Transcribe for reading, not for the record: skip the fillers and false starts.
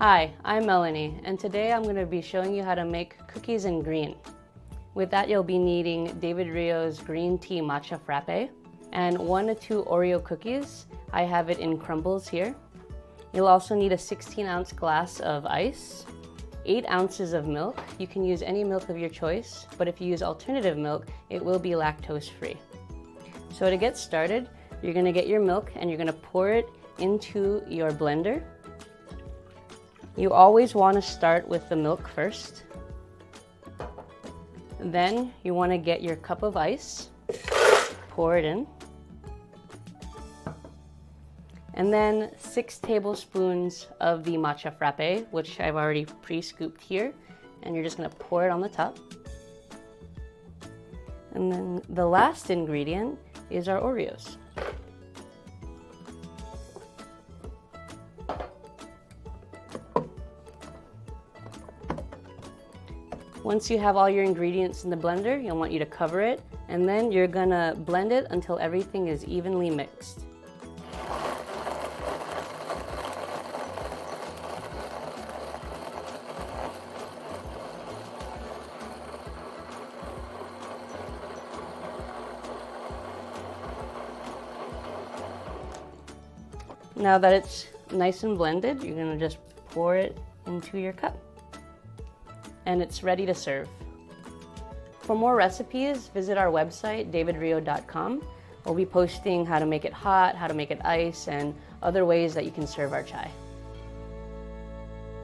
Hi, I'm Melanie, and today I'm going to be showing you how to make cookies in green. With that, you'll be needing David Rio's green tea matcha frappe and 1 to 2 Oreo cookies. I have it in crumbles here. You'll also need a 16-ounce glass of ice, 8 ounces of milk. You can use any milk of your choice, but if you use alternative milk, it will be lactose-free. So to get started, you're going to get your milk and you're going to pour it into your blender. You always want to start with the milk first. Then you want to get your cup of ice, pour it in. And then 6 tablespoons of the matcha frappe, which I've already pre-scooped here. And you're just going to pour it on the top. And then the last ingredient is our Oreos. Once you have all your ingredients in the blender, you'll want you to cover it, and then you're gonna blend it until everything is evenly mixed. Now that it's nice and blended, you're gonna just pour it into your cup. And it's ready to serve. For more recipes, visit our website, davidrio.com. We'll be posting how to make it hot, how to make it ice, and other ways that you can serve our chai.